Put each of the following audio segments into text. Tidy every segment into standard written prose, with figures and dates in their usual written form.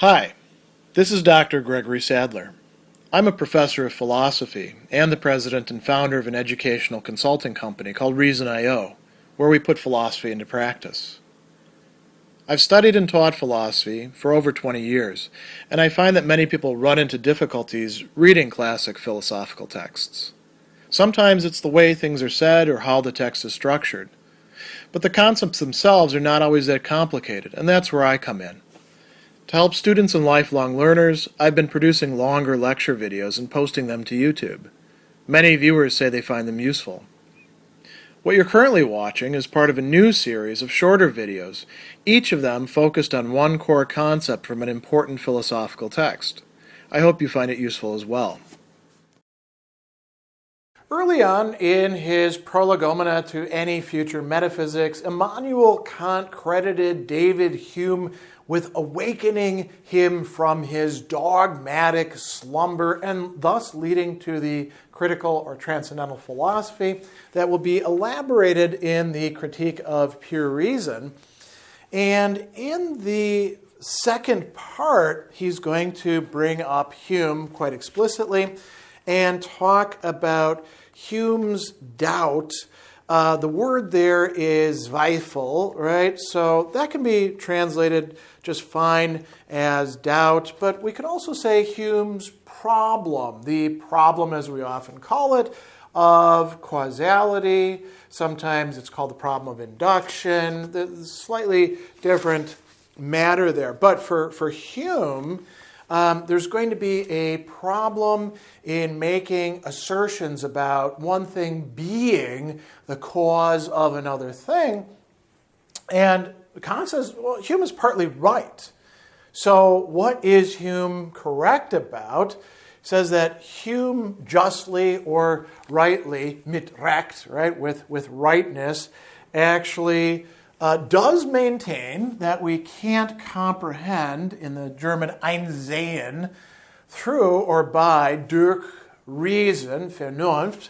Hi, this is Dr. Gregory Sadler. I'm a professor of philosophy and the president and founder of an educational consulting company called Reason.io, where we put philosophy into practice. I've studied and taught philosophy for over 20 years, and I find that many people run into difficulties reading classic philosophical texts. Sometimes it's the way things are said or how the text is structured. But the concepts themselves are not always that complicated, and that's where I come in. To help students and lifelong learners, I've been producing longer lecture videos and posting them to YouTube. Many viewers say they find them useful. What you're currently watching is part of a new series of shorter videos, each of them focused on one core concept from an important philosophical text. I hope you find it useful as well. Early on in his Prolegomena to Any Future Metaphysics, Immanuel Kant credited David Hume with awakening him from his dogmatic slumber and thus leading to the critical or transcendental philosophy that will be elaborated in the Critique of Pure Reason. And in the second part, he's going to bring up Hume quite explicitly and talk about Hume's doubt. The word there is Zweifel, right? So that can be translated just fine as doubt, but we could also say Hume's problem, the problem as we often call it, of causality. Sometimes it's called the problem of induction. There's slightly different matter there. But for Hume, there's going to be a problem in making assertions about one thing being the cause of another thing. And Kant says, well, Hume is partly right. So what is Hume correct about? He says that Hume justly or rightly, mit Recht, right, with rightness, actually does maintain that we can't comprehend, in the German einsehen, through or by, durch Reason, Vernunft,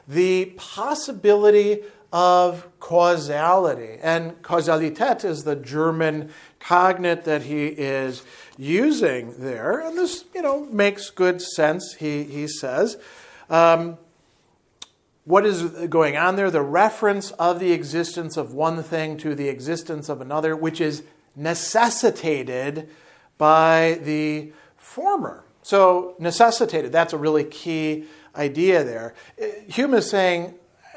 the possibility of causality. And Causalität is the German cognate that he is using there. And this, makes good sense, he says. What is going on there? The reference of the existence of one thing to the existence of another, which is necessitated by the former. So necessitated, that's a really key idea there. Hume is saying,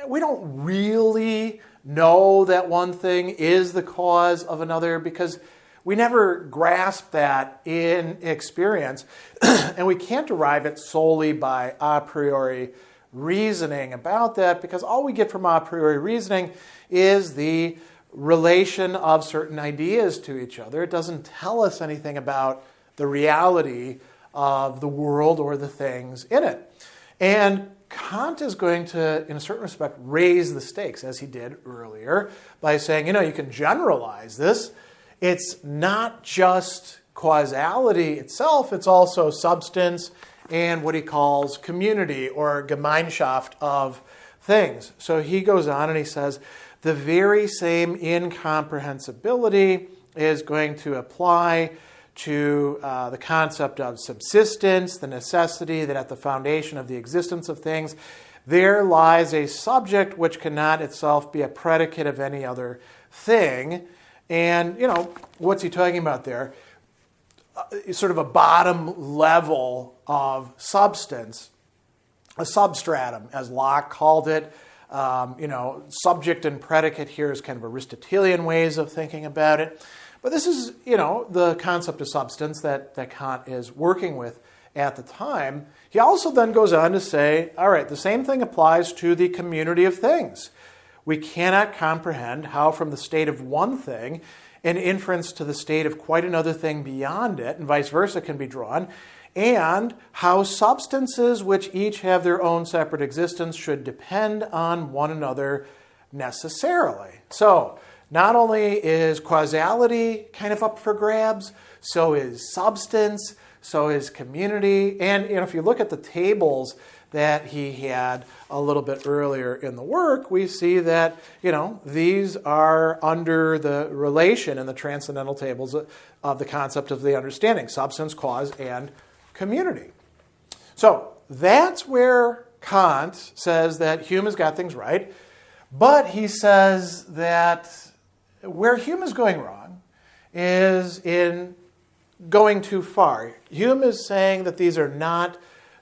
we don't really know that one thing is the cause of another because we never grasp that in experience, and we can't derive it solely by a priori reasoning about that, because all we get from a priori reasoning is the relation of certain ideas to each other. It doesn't tell us anything about the reality of the world or the things in it. And Kant is going to, in a certain respect, raise the stakes, as he did earlier, by saying, you can generalize this. It's not just causality itself, it's also substance and what he calls community or Gemeinschaft of things. So he goes on and he says, the very same incomprehensibility is going to apply to the concept of subsistence, the necessity that at the foundation of the existence of things, there lies a subject which cannot itself be a predicate of any other thing. And, what's he talking about there? Sort of a bottom level of substance, a substratum, as Locke called it. Subject and predicate here is kind of Aristotelian ways of thinking about it. But this is, the concept of substance that Kant is working with at the time. He also then goes on to say, all right, the same thing applies to the community of things. We cannot comprehend how from the state of one thing an inference to the state of quite another thing beyond it, and vice versa, can be drawn, and how substances which each have their own separate existence should depend on one another necessarily. So, not only is causality kind of up for grabs, so is substance, so is community. And if you look at the tables that he had a little bit earlier in the work, we see that, these are under the relation in the transcendental tables of the concept of the understanding, substance, cause, and community. So that's where Kant says that Hume has got things right, but he says that where Hume is going wrong is in going too far. Hume is saying that these are not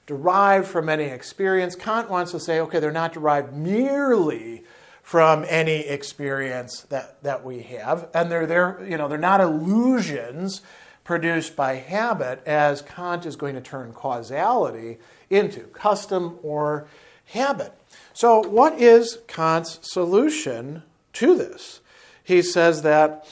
derived from any experience. Kant wants to say, okay, they're not derived merely from any experience that we have, and they're not illusions produced by habit, as Kant is going to turn causality into custom or habit. So what is Kant's solution to this? He says that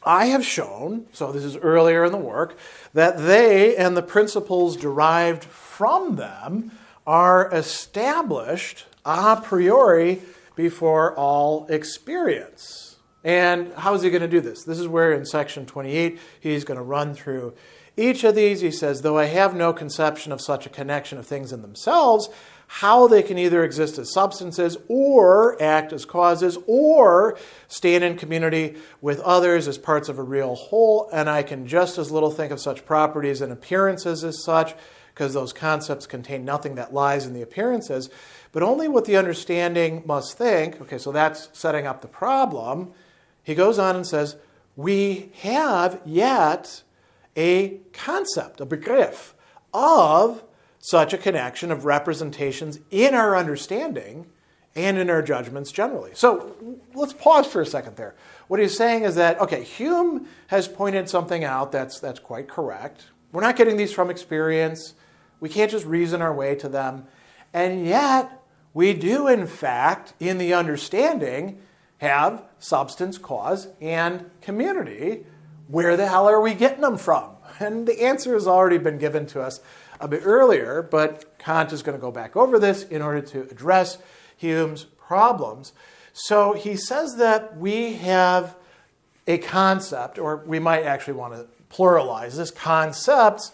I have shown, so this is earlier in the work, that they and the principles derived from them are established a priori before all experience. And how is he going to do this? This is where in section 28 he's going to run through each of these. He says, though I have no conception of such a connection of things in themselves, how they can either exist as substances or act as causes or stand in community with others as parts of a real whole, and I can just as little think of such properties and appearances as such, because those concepts contain nothing that lies in the appearances, but only what the understanding must think. Okay, so that's setting up the problem. He goes on and says, we have yet a concept, a begriff, of such a connection of representations in our understanding and in our judgments generally. So let's pause for a second there. What he's saying is that, okay, Hume has pointed something out that's quite correct. We're not getting these from experience. We can't just reason our way to them. And yet, we do, in fact, in the understanding, have substance, cause, and community. Where the hell are we getting them from? And the answer has already been given to us a bit earlier, but Kant is going to go back over this in order to address Hume's problems. So he says that we have a concept, or we might actually want to pluralize this, concepts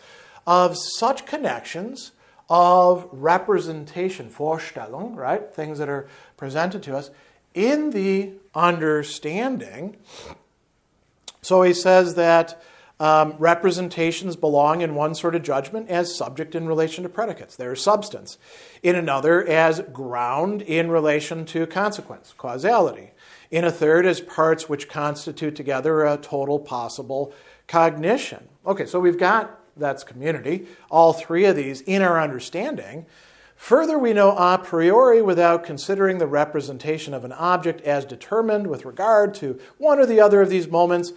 of such connections of representation, Vorstellung, right? Things that are presented to us in the understanding. So he says that representations belong in one sort of judgment as subject in relation to predicates. They're substance. In another, as ground in relation to consequence, causality. In a third, as parts which constitute together a total possible cognition. Okay, so we've got, that's community, all three of these in our understanding. Further, we know a priori without considering the representation of an object as determined with regard to one or the other of these moments,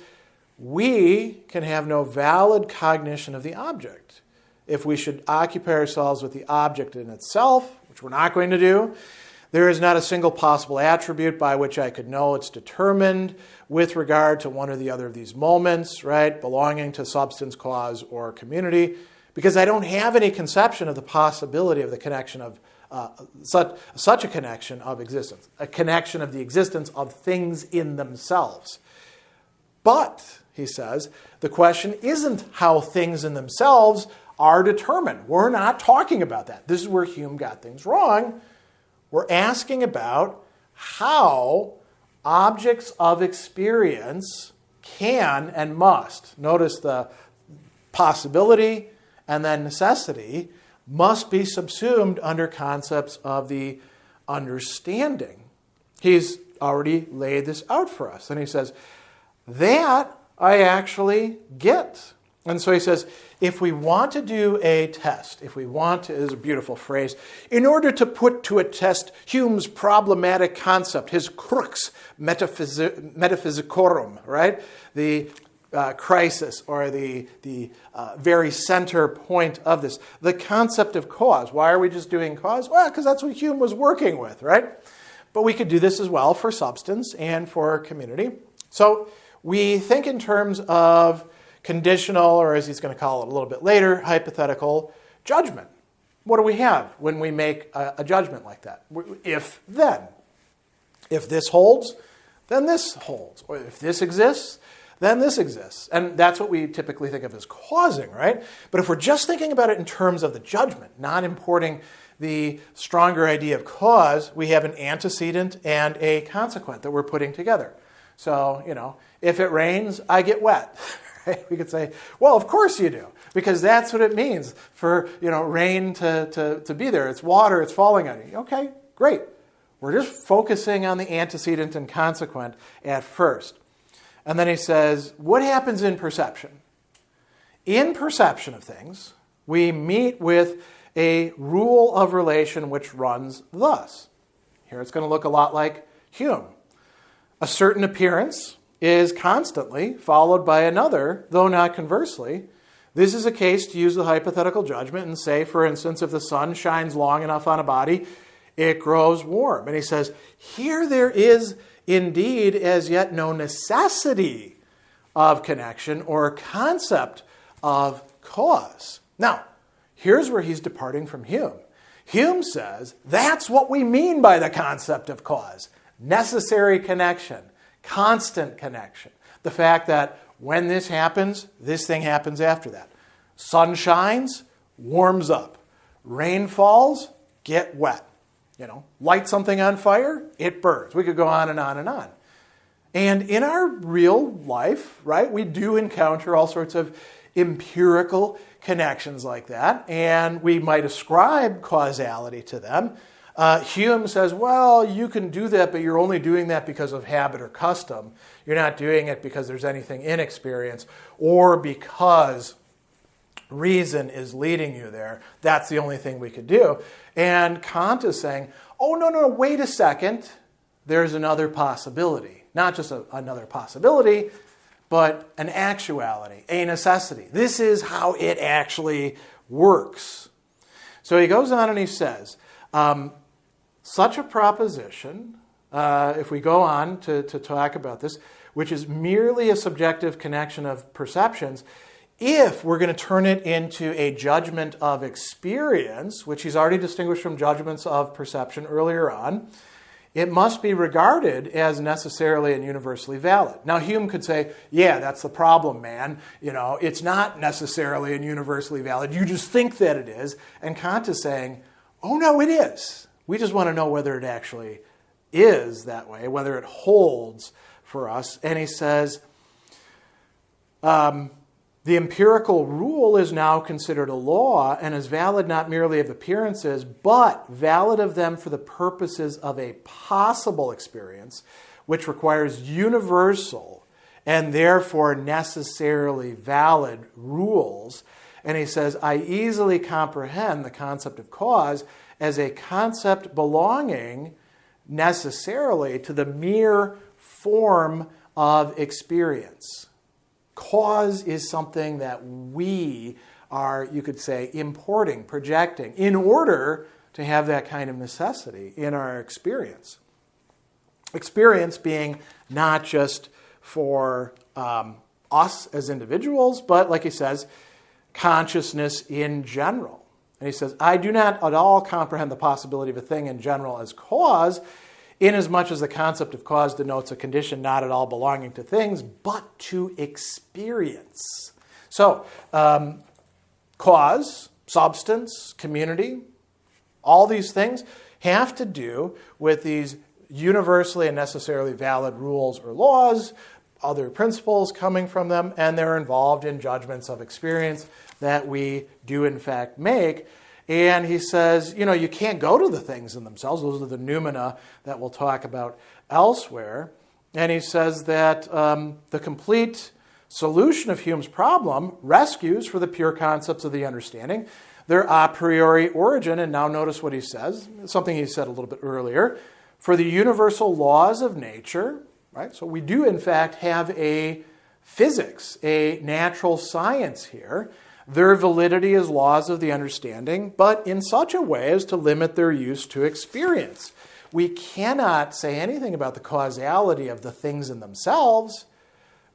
we can have no valid cognition of the object. If we should occupy ourselves with the object in itself, which we're not going to do, there is not a single possible attribute by which I could know it's determined with regard to one or the other of these moments, right, belonging to substance, cause, or community, because I don't have any conception of the possibility of the connection of such a connection of existence, a connection of the existence of things in themselves. But, he says, the question isn't how things in themselves are determined. We're not talking about that. This is where Hume got things wrong. We're asking about how objects of experience can and must, notice the possibility and then necessity, must be subsumed under concepts of the understanding. He's already laid this out for us. And he says, that I actually get. And so he says, if we want to do a test, if we want to, this is a beautiful phrase, in order to put to a test Hume's problematic concept, his crux metaphysicorum, right? The crisis, or the very center point of this, the concept of cause. Why are we just doing cause? Well, because that's what Hume was working with, right? But we could do this as well for substance and for community. So we think in terms of conditional, or as he's going to call it a little bit later, hypothetical judgment. What do we have when we make a judgment like that? If then. If this holds, then this holds. Or if this exists, then this exists. And that's what we typically think of as causing, right? But if we're just thinking about it in terms of the judgment, not importing the stronger idea of cause, we have an antecedent and a consequent that we're putting together. So, if it rains, I get wet. Right? We could say, well, of course you do, because that's what it means for, rain to be there. It's water, it's falling on you. Okay, great. We're just focusing on the antecedent and consequent at first. And then he says, what happens in perception? In perception of things, we meet with a rule of relation which runs thus. Here it's going to look a lot like Hume. A certain appearance is constantly followed by another, though not conversely. This is a case to use the hypothetical judgment and say, for instance, if the sun shines long enough on a body, it grows warm. And he says, here there is indeed as yet no necessity of connection or concept of cause. Now, here's where he's departing from Hume. Hume says that's what we mean by the concept of cause. Necessary connection, constant connection. The fact that when this happens, this thing happens after that. Sun shines, warms up. Rain falls, get wet. Light something on fire, it burns. We could go on and on and on. And in our real life, right, we do encounter all sorts of empirical connections like that, and we might ascribe causality to them. Hume says, well, you can do that, but you're only doing that because of habit or custom. You're not doing it because there's anything in experience or because reason is leading you there. That's the only thing we could do. And Kant is saying, oh, no, wait a second. There's another possibility. Not just another possibility, but an actuality, a necessity. This is how it actually works. So he goes on and he says, such a proposition, if we go on to talk about this, which is merely a subjective connection of perceptions, if we're going to turn it into a judgment of experience, which he's already distinguished from judgments of perception earlier on, it must be regarded as necessarily and universally valid. Now, Hume could say, yeah, that's the problem, man. It's not necessarily and universally valid. You just think that it is. And Kant is saying, oh, no, it is. We just want to know whether it actually is that way, whether it holds for us. And he says, the empirical rule is now considered a law and is valid not merely of appearances, but valid of them for the purposes of a possible experience, which requires universal and therefore necessarily valid rules. And he says, I easily comprehend the concept of cause as a concept belonging necessarily to the mere form of experience. Cause is something that we are, you could say, importing, projecting, in order to have that kind of necessity in our experience. Experience being not just for us as individuals, but, like he says, consciousness in general. And he says, I do not at all comprehend the possibility of a thing in general as cause, inasmuch as the concept of cause denotes a condition not at all belonging to things, but to experience. So, cause, substance, community, all these things have to do with these universally and necessarily valid rules or laws, other principles coming from them, and they're involved in judgments of experience that we do in fact make. And he says, you can't go to the things in themselves. Those are the noumena that we'll talk about elsewhere. And he says that the complete solution of Hume's problem rescues for the pure concepts of the understanding their a priori origin. And now notice what he says, something he said a little bit earlier. For the universal laws of nature, right? So we do in fact have a physics, a natural science here. Their validity as laws of the understanding, but in such a way as to limit their use to experience. We cannot say anything about the causality of the things in themselves,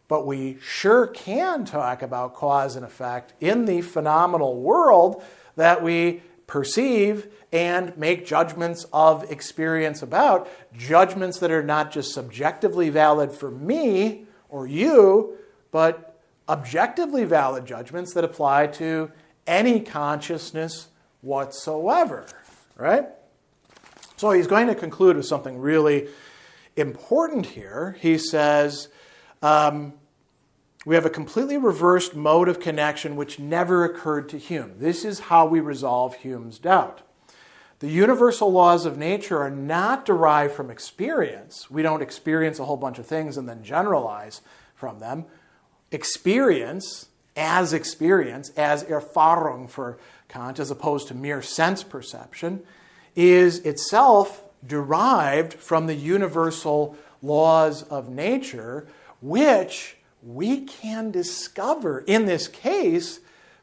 but we sure can talk about cause and effect in the phenomenal world that we perceive and make judgments of experience about, judgments that are not just subjectively valid for me or you, but objectively valid judgments that apply to any consciousness whatsoever. right? So he's going to conclude with something really important here. He says, we have a completely reversed mode of connection which never occurred to Hume. This is how we resolve Hume's doubt. The universal laws of nature are not derived from experience. We don't experience a whole bunch of things and then generalize from them. Experience, as Erfahrung for Kant, as opposed to mere sense perception, is itself derived from the universal laws of nature, which we can discover, in this case,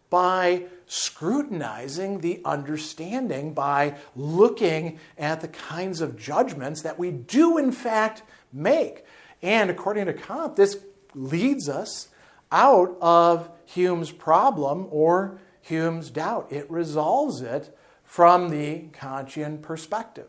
by scrutinizing the understanding, by looking at the kinds of judgments that we do, in fact, make. And according to Kant, this leads us out of Hume's problem or Hume's doubt. It resolves it from the Kantian perspective.